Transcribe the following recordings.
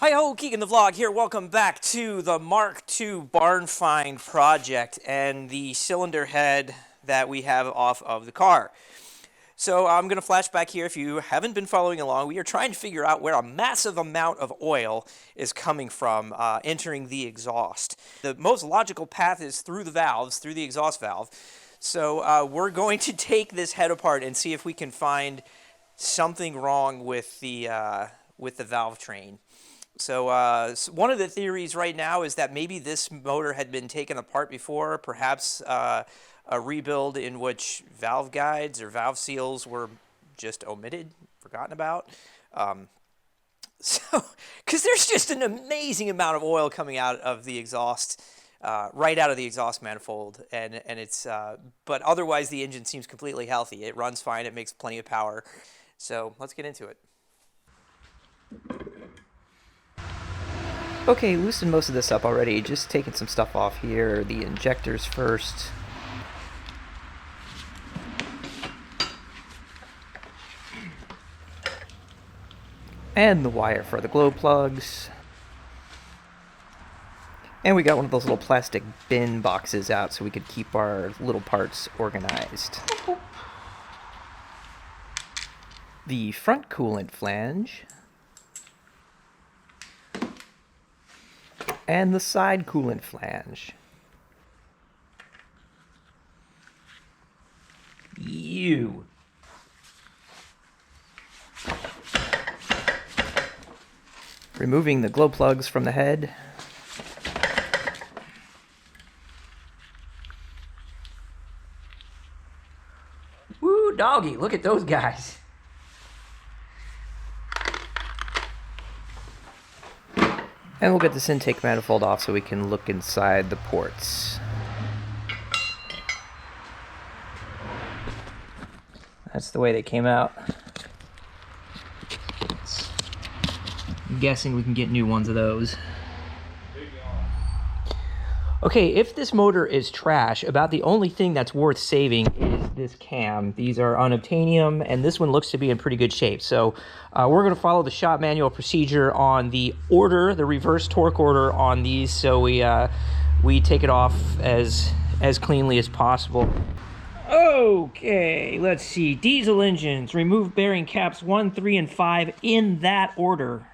Hi-ho, Keegan the Vlog here. Welcome back to the Mark II barn find project and the cylinder head that we have off of the car. So I'm going to flash back here. If you haven't been following along, we are trying to figure out where a massive amount of oil is coming from entering the exhaust. The most logical path is through the valves, through the exhaust valve. So we're going to take this head apart and see if we can find something wrong with the valve train. So one of the theories right now is that maybe this motor had been taken apart before, perhaps a rebuild in which valve guides or valve seals were just omitted, forgotten about. Because there's just an amazing amount of oil coming out of the exhaust, right out of the exhaust manifold, and it's but otherwise the engine seems completely healthy. It runs fine. It makes plenty of power. So let's get into it. Okay, loosened most of this up already, just taking some stuff off here, the injectors first. And the wire for the glow plugs. And we got one of those little plastic bin boxes out so we could keep our little parts organized. The front coolant flange. And the side coolant flange. Removing the glow plugs from the head. Woo, doggy, look at those guys. And we'll get this intake manifold off so we can look inside the ports. That's the way they came out. I'm guessing we can get new ones of those. Okay, if this motor is trash, about the only thing that's worth saving is this cam. These are unobtainium, and this one looks to be in pretty good shape. So we're going to follow the shop manual procedure on the order, the reverse torque order on these, so we take it off as cleanly as possible. Okay, let's see. Diesel engines, remove bearing caps 1, 3, and 5 in that order.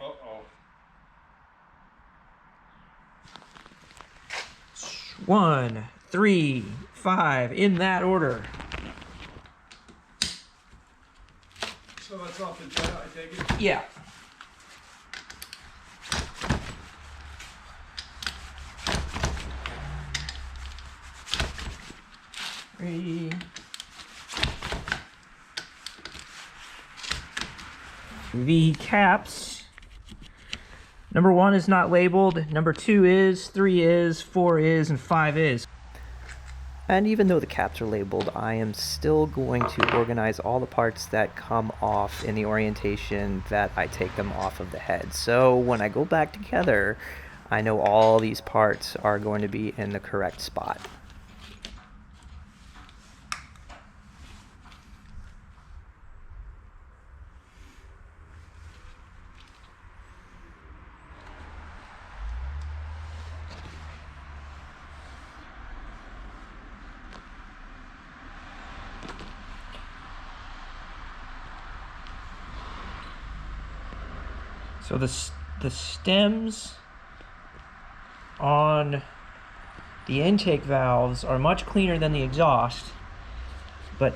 1, 3, 5, in that order. So that's off the Jetta, I take it? Yeah. Three. The caps. Number 1 is not labeled, number 2 is, 3 is, 4 is, and 5 is. And even though the caps are labeled, I am still going to organize all the parts that come off in the orientation that I take them off of the head. So when I go back together, I know all these parts are going to be in the correct spot. So the stems on the intake valves are much cleaner than the exhaust, but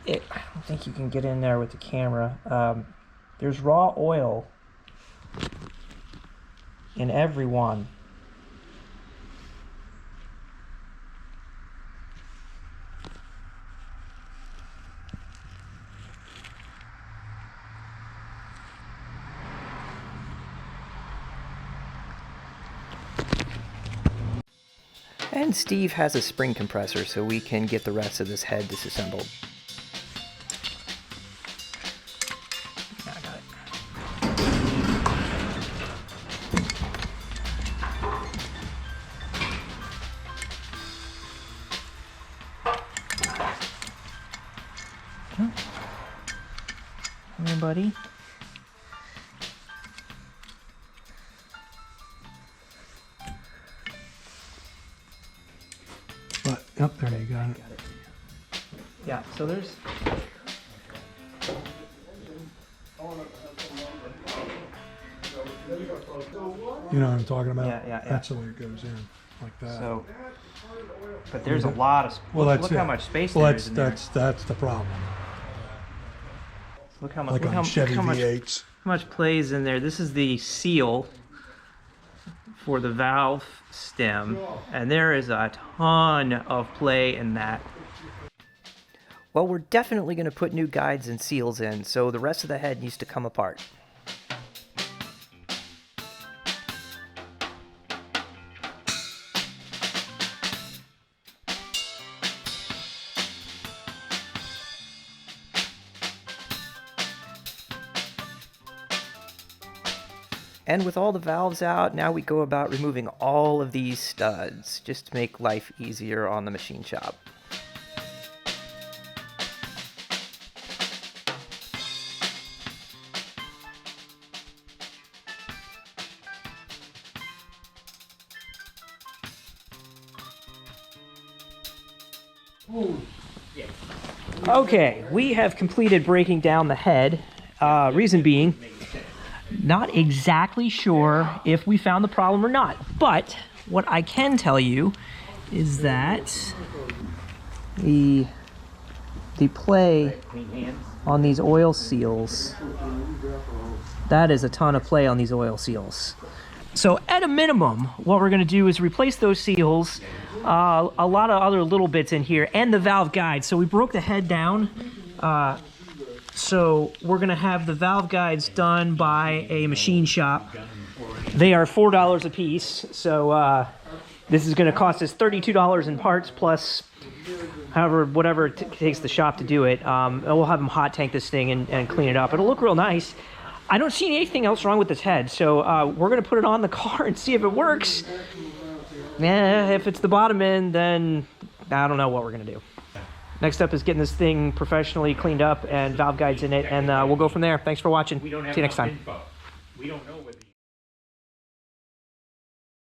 I don't think you can get in there with the camera. There's raw oil in every one. And Steve has a spring compressor, so we can get the rest of this head disassembled. I got it. Come here, buddy. Yep, there you got it. Yeah, so there's... You know what I'm talking about? Yeah. That's the way it goes in, like that. So, but there's a lot of... Well, look that's how it. much space Well, there is in there. that's the problem. Look how much... Like on Chevy V8s. How much plays in there. This is the seal for the valve stem, and there is a ton of play in that. Well, we're definitely going to put new guides and seals in, so the rest of the head needs to come apart. And with all the valves out, now we go about removing all of these studs, just to make life easier on the machine shop. Okay, we have completed breaking down the head. Reason being, not exactly sure if we found the problem or not, but what I can tell you is that the play on these oil seals, that is a ton of play on these oil seals. So at a minimum, what we're going to do is replace those seals, a lot of other little bits in here, and the valve guide. So we broke the head down. So we're going to have the valve guides done by a machine shop. They are $4 a piece. So this is going to cost us $32 in parts plus whatever it takes the shop to do it. And we'll have them hot tank this thing and clean it up. It'll look real nice. I don't see anything else wrong with this head, so we're going to put it on the car and see if it works. If it's the bottom end, then I don't know what we're going to do. Next up is getting this thing professionally cleaned up and valve guides in it, and we'll go from there. Thanks for watching. See you next time. We don't know whether